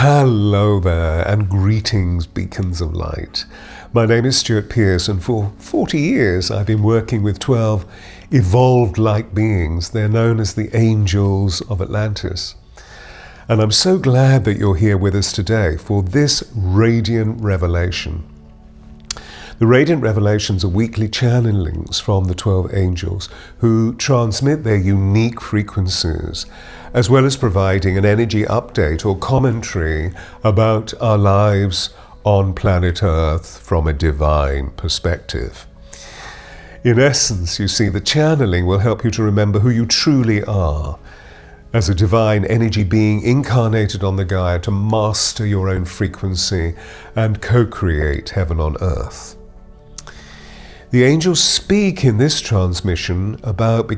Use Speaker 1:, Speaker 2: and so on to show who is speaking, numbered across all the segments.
Speaker 1: Hello there, and greetings, beacons of light. My name is Stewart Pearce, and for 40 years I've been working with 12 evolved light beings. They're known as the Angels of Atlantis. And I'm so glad that you're here with us today for this radiant revelation. The radiant revelations are weekly channelings from the 12 angels who transmit their unique frequencies, as well as providing an energy update or commentary about our lives on planet Earth from a divine perspective. In essence, you see, the channeling will help you to remember who you truly are as a divine energy being incarnated on the Gaia to master your own frequency and co-create heaven on earth. The angels speak in this transmission about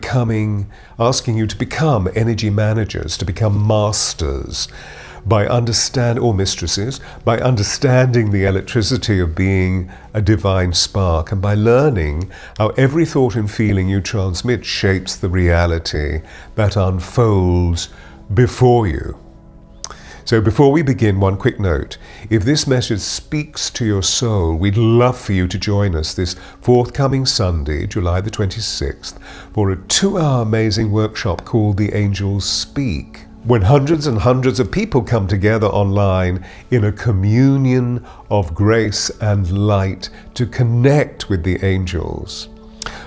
Speaker 1: asking you to become energy managers, to become masters, or mistresses, by understanding the electricity of being a divine spark, and by learning how every thought and feeling you transmit shapes the reality that unfolds before you. So before we begin, one quick note. If this message speaks to your soul, we'd love for you to join us this forthcoming Sunday, July the 26th, for a 2-hour amazing workshop called The Angels Speak, when hundreds and hundreds of people come together online in a communion of grace and light to connect with the angels.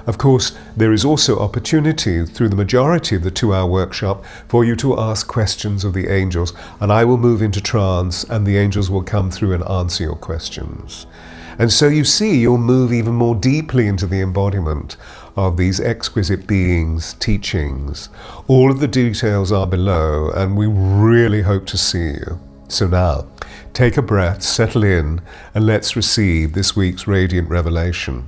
Speaker 1: Of course, there is also opportunity through the majority of the 2-hour workshop for you to ask questions of the angels, and I will move into trance and the angels will come through and answer your questions. And so you see, you'll move even more deeply into the embodiment of these exquisite beings' teachings. All of the details are below, and we really hope to see you. So now, take a breath, settle in, and let's receive this week's radiant revelation.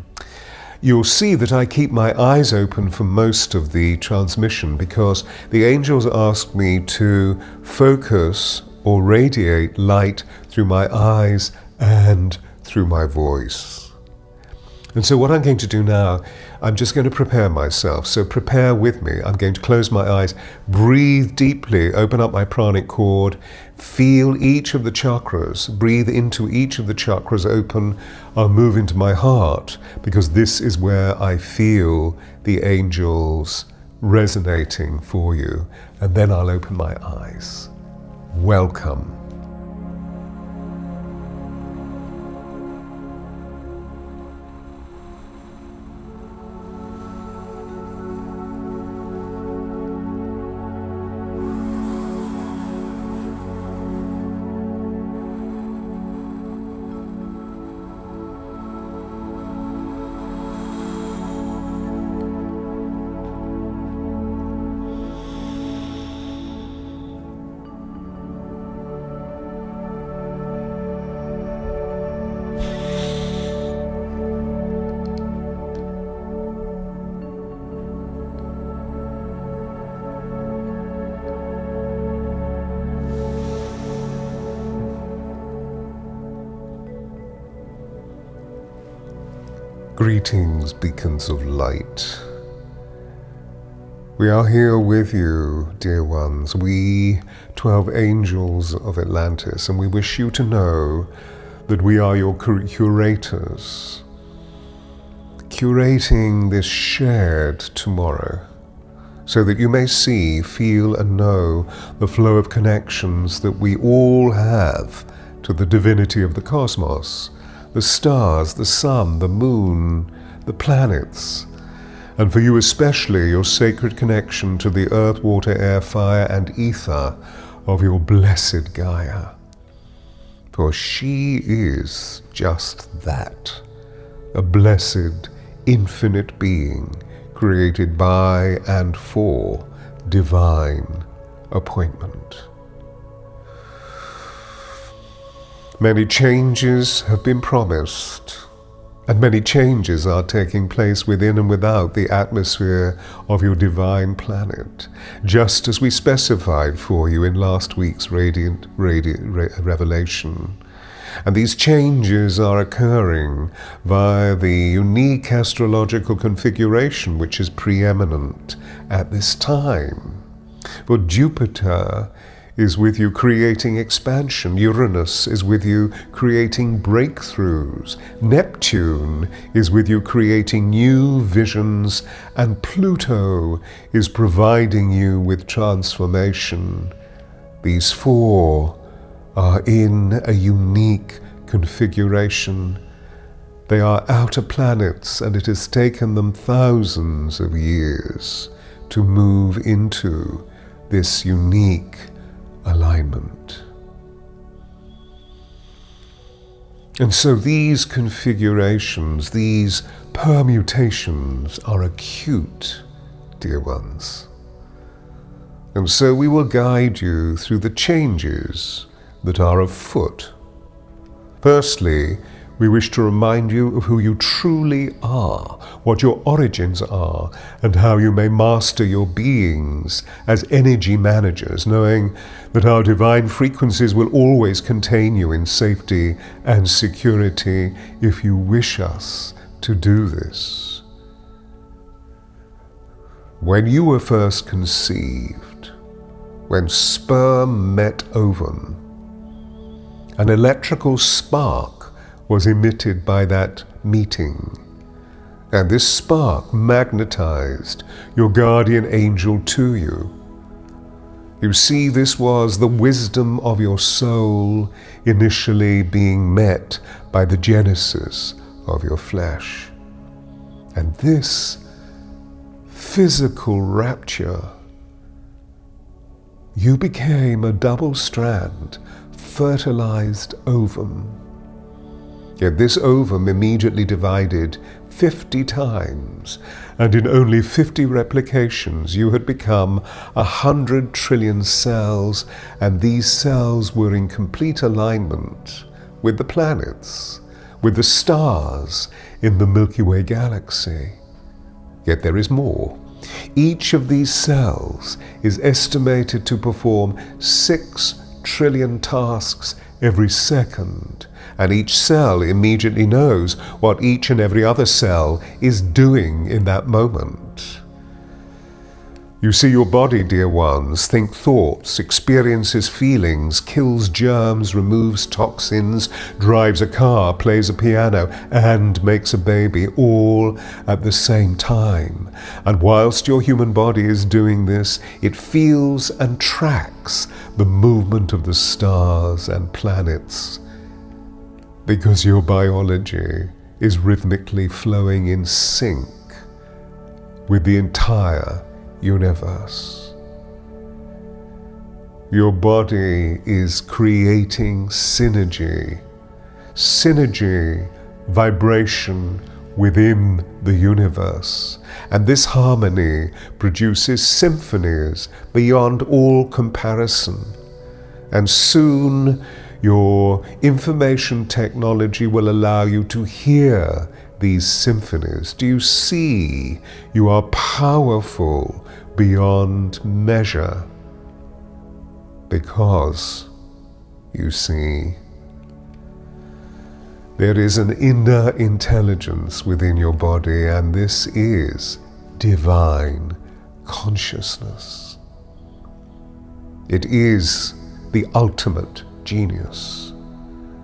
Speaker 1: You'll see that I keep my eyes open for most of the transmission because the angels ask me to focus or radiate light through my eyes and through my voice. And so what I'm going to do now, I'm just going to prepare myself. So prepare with me. I'm going to close my eyes, breathe deeply, open up my pranic cord, feel each of the chakras, breathe into each of the chakras, open, I'll move into my heart, because this is where I feel the angels resonating for you. And then I'll open my eyes. Welcome. Greetings, beacons of light. We are here with you, dear ones, we 12 angels of Atlantis, and we wish you to know that we are your curators, curating this shared tomorrow, so that you may see, feel, and know the flow of connections that we all have to the divinity of the cosmos, the stars, the sun, the moon, the planets, and for you especially your sacred connection to the earth, water, air, fire, and ether of your blessed Gaia. For she is just that, a blessed, infinite being created by and for divine appointment. Many changes have been promised, and many changes are taking place within and without the atmosphere of your divine planet, just as we specified for you in last week's radiant revelation. And these changes are occurring via the unique astrological configuration which is preeminent at this time. For Jupiter is with you creating expansion. Uranus is with you creating breakthroughs. Neptune is with you creating new visions. And Pluto is providing you with transformation. These four are in a unique configuration. They are outer planets, and it has taken them thousands of years to move into this unique alignment. And so these configurations, these permutations are acute, dear ones. And so we will guide you through the changes that are afoot. Firstly, we wish to remind you of who you truly are, what your origins are, and how you may master your beings as energy managers, knowing that our divine frequencies will always contain you in safety and security if you wish us to do this. When you were first conceived, when sperm met ovum, an electrical spark was emitted by that meeting, and this spark magnetized your guardian angel to you. You see, this was the wisdom of your soul initially being met by the genesis of your flesh. And this physical rapture, you became a double-strand, fertilized ovum. Yet this ovum immediately divided 50 times, and in only 50 replications you had become 100 trillion cells, and these cells were in complete alignment with the planets, with the stars in the Milky Way galaxy. Yet there is more. Each of these cells is estimated to perform 6 trillion tasks every second, and each cell immediately knows what each and every other cell is doing in that moment. You see, your body, dear ones, thinks thoughts, experiences feelings, kills germs, removes toxins, drives a car, plays a piano, and makes a baby, all at the same time. And whilst your human body is doing this, it feels and tracks the movement of the stars and planets, because your biology is rhythmically flowing in sync with the entire universe. Your body is creating synergy, vibration within the universe. And this harmony produces symphonies beyond all comparison. And soon your information technology will allow you to hear these symphonies. Do you see? You are powerful beyond measure, because, you see, there is an inner intelligence within your body, and this is divine consciousness. It is the ultimate genius.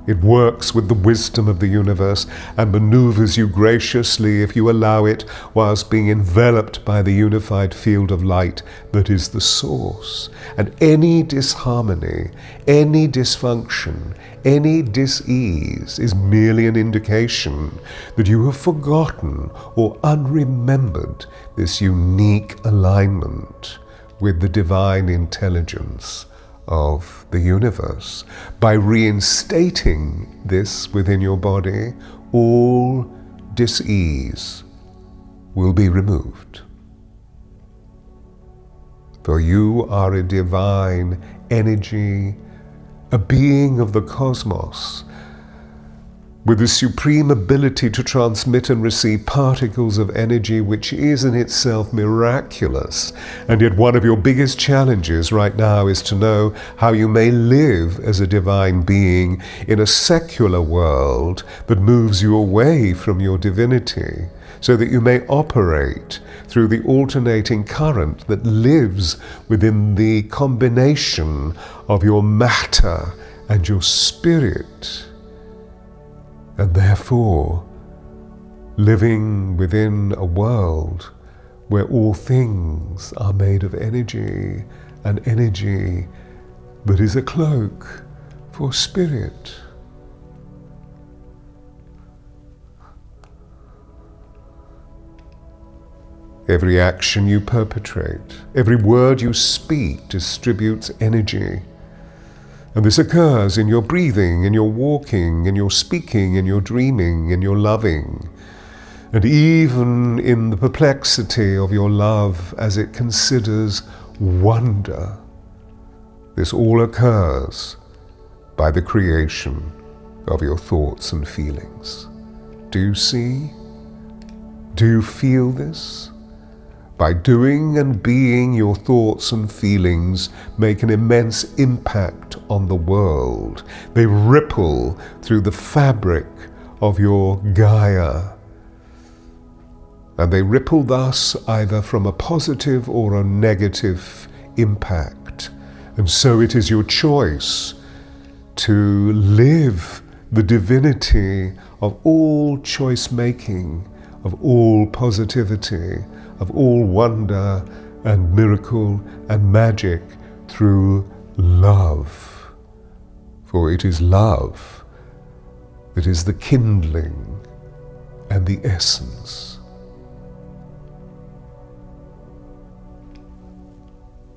Speaker 1: It works with the wisdom of the universe and maneuvers you graciously if you allow it, whilst being enveloped by the unified field of light that is the source. And any disharmony, any dysfunction, any dis-ease is merely an indication that you have forgotten or unremembered this unique alignment with the divine intelligence of the universe. By reinstating this within your body, all dis-ease will be removed. For you are a divine energy, a being of the cosmos, with the supreme ability to transmit and receive particles of energy, which is in itself miraculous. And yet one of your biggest challenges right now is to know how you may live as a divine being in a secular world that moves you away from your divinity. so that you may operate through the alternating current that lives within the combination of your matter and your spirit, and therefore living within a world where all things are made of energy, and energy that is a cloak for spirit. Every action you perpetrate, every word you speak distributes energy. And this occurs in your breathing, in your walking, in your speaking, in your dreaming, in your loving, and even in the perplexity of your love as it considers wonder. This all occurs by the creation of your thoughts and feelings. Do you see? Do you feel this? By doing and being, your thoughts and feelings make an immense impact on the world. They ripple through the fabric of your Gaia. And they ripple thus either from a positive or a negative impact. And so it is your choice to live the divinity of all choice making, of all positivity, of all wonder and miracle and magic through love. For it is love that is the kindling and the essence.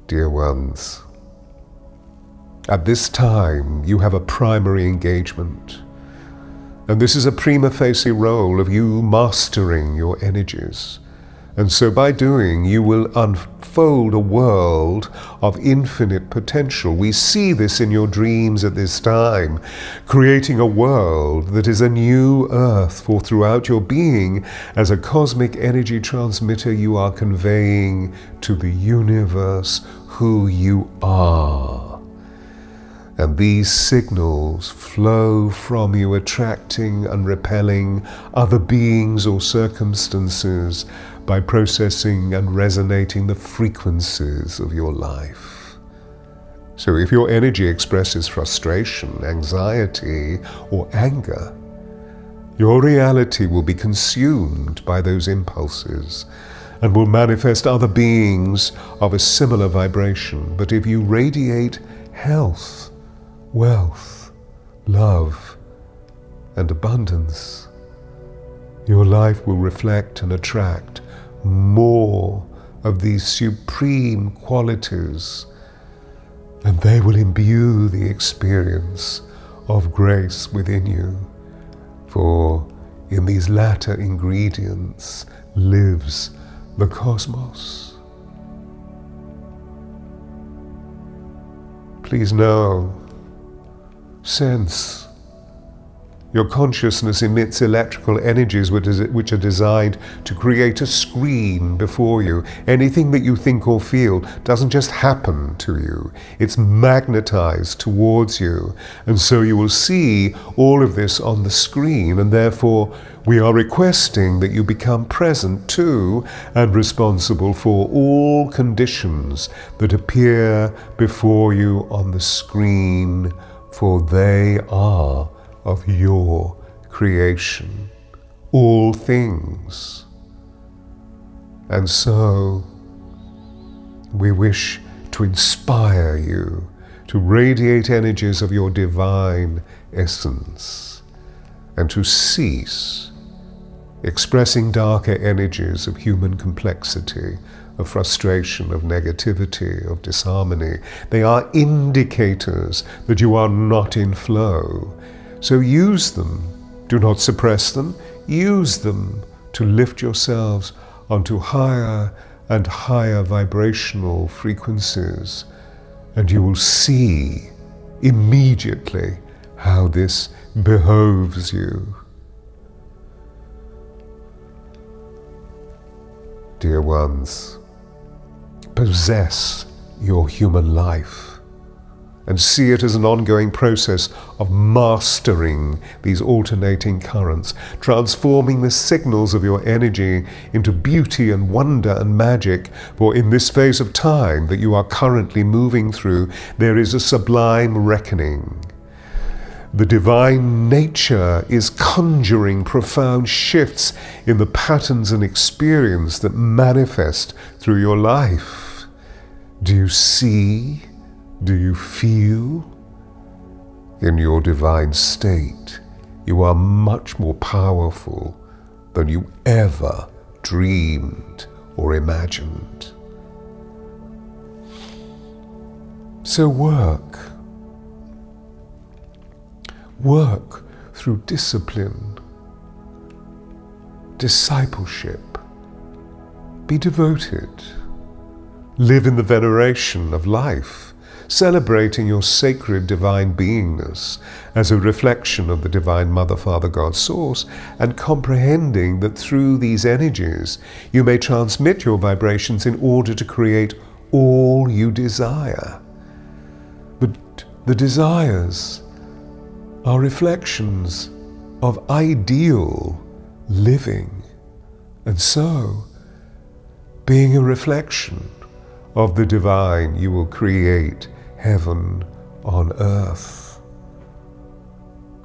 Speaker 1: Dear ones, at this time you have a primary engagement, and this is a prima facie role of you mastering your energies. And so by doing, you will unfold a world of infinite potential. We see this in your dreams at this time, creating a world that is a new earth, for throughout your being, as a cosmic energy transmitter, you are conveying to the universe who you are. And these signals flow from you, attracting and repelling other beings or circumstances by processing and resonating the frequencies of your life. So if your energy expresses frustration, anxiety, or anger, your reality will be consumed by those impulses and will manifest other beings of a similar vibration. But if you radiate health, wealth, love, and abundance, your life will reflect and attract more of these supreme qualities, and they will imbue the experience of grace within you. For in these latter ingredients lives the cosmos. Please know, sense, your consciousness emits electrical energies which are designed to create a screen before you. Anything that you think or feel doesn't just happen to you, it's magnetized towards you. And so you will see all of this on the screen, and therefore we are requesting that you become present to and responsible for all conditions that appear before you on the screen, for they are of your creation, all things. And so we wish to inspire you to radiate energies of your divine essence and to cease expressing darker energies of human complexity, of frustration, of negativity, of disharmony. They are indicators that you are not in flow. So use them. Do not suppress them. Use them to lift yourselves onto higher and higher vibrational frequencies, and you will see immediately how this behoves you. Dear ones, possess your human life. and see it as an ongoing process of mastering these alternating currents, transforming the signals of your energy into beauty and wonder and magic. For in this phase of time that you are currently moving through, there is a sublime reckoning. The divine nature is conjuring profound shifts in the patterns and experience that manifest through your life. Do you see? Do you feel? In your divine state, you are much more powerful than you ever dreamed or imagined. So work through discipline, discipleship. Be devoted. Live in the veneration of life, celebrating your sacred divine beingness as a reflection of the divine Mother, Father, God, Source, and comprehending that through these energies you may transmit your vibrations in order to create all you desire. But the desires are reflections of ideal living, and so, being a reflection of the divine, you will create heaven on earth.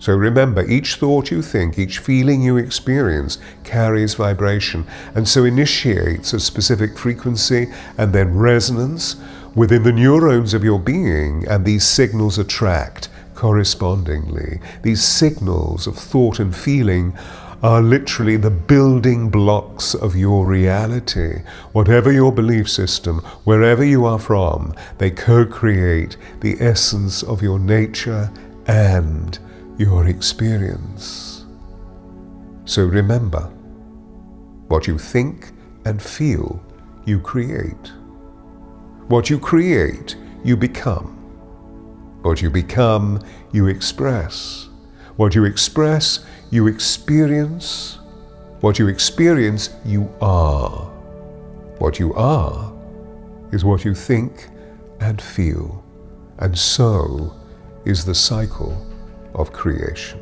Speaker 1: So remember, each thought you think, each feeling you experience carries vibration, and so initiates a specific frequency and then resonance within the neurons of your being, and these signals attract correspondingly. These signals of thought and feeling are literally the building blocks of your reality. Whatever your belief system, wherever you are from, they co-create the essence of your nature and your experience. So remember, what you think and feel, you create. What you create, you become. What you become, you express. What you express, you experience. What you experience, you are. What you are is what you think and feel, and so is the cycle of creation.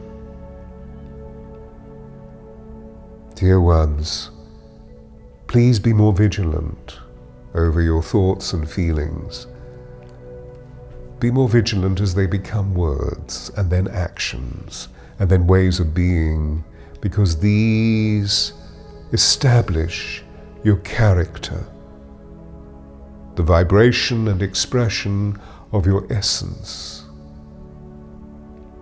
Speaker 1: Dear ones, please be more vigilant over your thoughts and feelings. Be more vigilant as they become words, and then actions, and then ways of being, because these establish your character, the vibration and expression of your essence.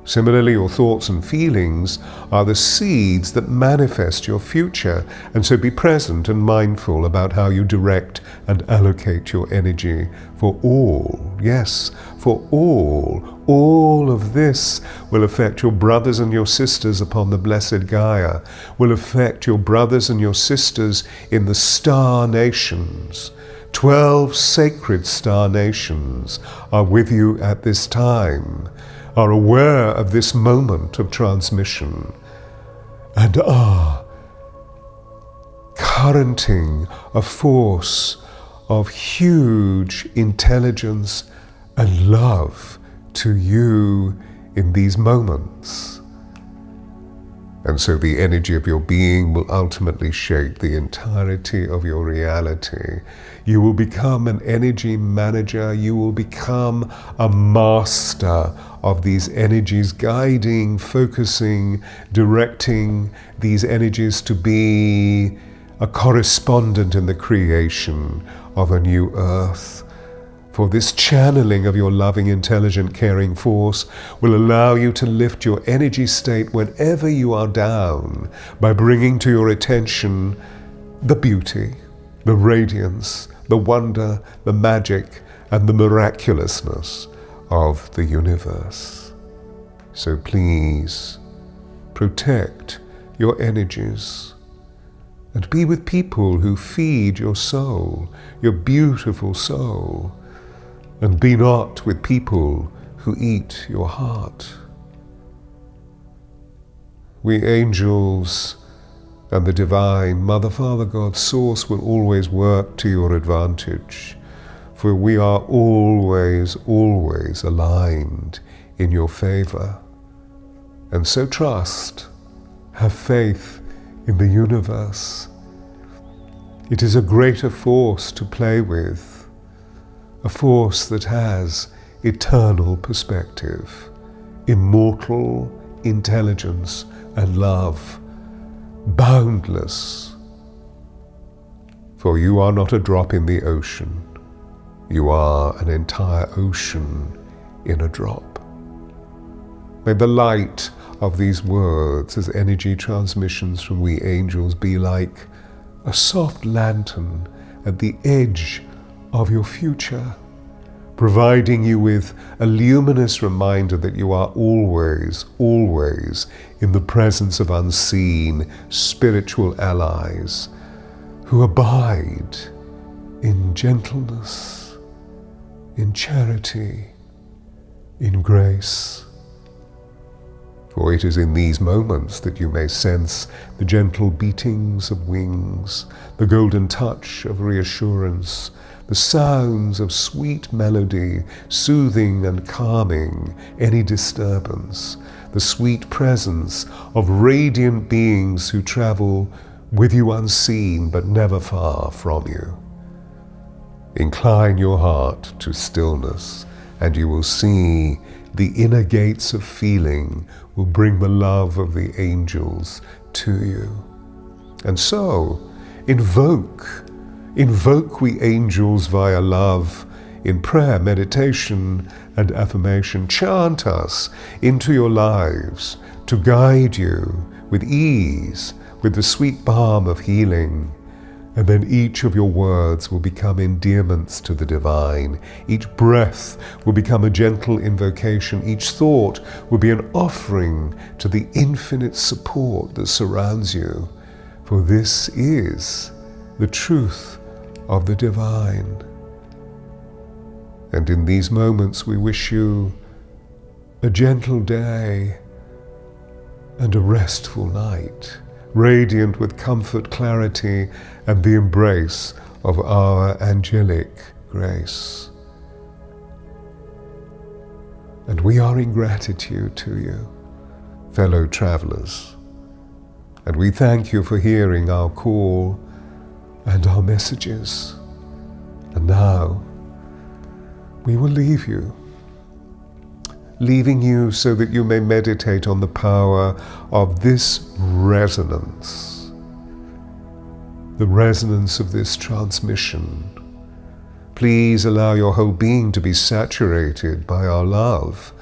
Speaker 1: Similarly, your thoughts and feelings are the seeds that manifest your future, and so be present and mindful about how you direct and allocate your energy for all, yes, for all of this will affect your brothers and your sisters upon the blessed Gaia, will affect your brothers and your sisters in the star nations. 12 sacred star nations are with you at this time, are aware of this moment of transmission, and are currenting a force of huge intelligence and love to you in these moments. And so the energy of your being will ultimately shape the entirety of your reality. You will become an energy manager. You will become a master of these energies, guiding, focusing, directing these energies to be a correspondent in the creation of a new earth. For this channeling of your loving, intelligent, caring force will allow you to lift your energy state whenever you are down by bringing to your attention the beauty, the radiance, the wonder, the magic, and the miraculousness of the universe. So please protect your energies and be with people who feed your soul, your beautiful soul, and be not with people who eat your heart. We angels and the divine Mother, Father, God, Source will always work to your advantage, for we are always, always aligned in your favor. And so trust, have faith in the universe. It is a greater force to play with, a force that has eternal perspective, immortal intelligence and love, boundless. For you are not a drop in the ocean, you are an entire ocean in a drop. May the light of these words as energy transmissions from we angels be like a soft lantern at the edge of your future, providing you with a luminous reminder that you are always, always in the presence of unseen spiritual allies who abide in gentleness, in charity, in grace. For it is in these moments that you may sense the gentle beatings of wings, the golden touch of reassurance, the sounds of sweet melody, soothing and calming any disturbance, the sweet presence of radiant beings who travel with you unseen but never far from you. Incline your heart to stillness, and you will see the inner gates of feeling will bring the love of the angels to you. And so, invoke we angels via love, in prayer, meditation, and affirmation. Chant us into your lives to guide you with ease, with the sweet balm of healing. And then each of your words will become endearments to the divine. Each breath will become a gentle invocation. Each thought will be an offering to the infinite support that surrounds you. For this is the truth of the divine. And in these moments we wish you a gentle day and a restful night, radiant with comfort, clarity, and the embrace of our angelic grace. And we are in gratitude to you, fellow travelers, and we thank you for hearing our call and our messages. And now we will leave you, leaving you so that you may meditate on the power of this resonance, the resonance of this transmission. Please allow your whole being to be saturated by our love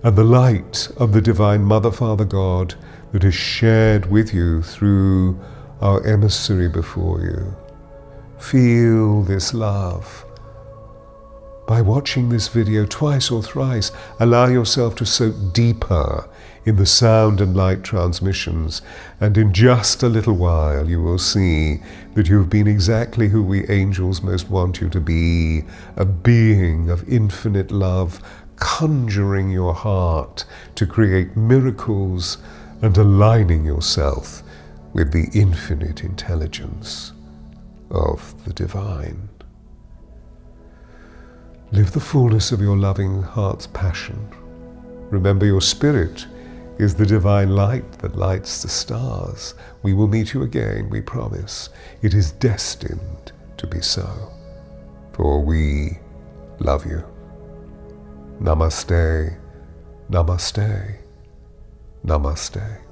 Speaker 1: and the light of the Divine Mother, Father, God that is shared with you through our emissary before you. Feel this love. By watching this video twice or thrice, allow yourself to soak deeper in the sound and light transmissions, and in just a little while you will see that you have been exactly who we angels most want you to be, a being of infinite love, conjuring your heart to create miracles and aligning yourself with the infinite intelligence of the divine. Live the fullness of your loving heart's passion. Remember, your spirit is the divine light that lights the stars. We will meet you again, we promise. It is destined to be so, for we love you. Namaste, namaste, namaste.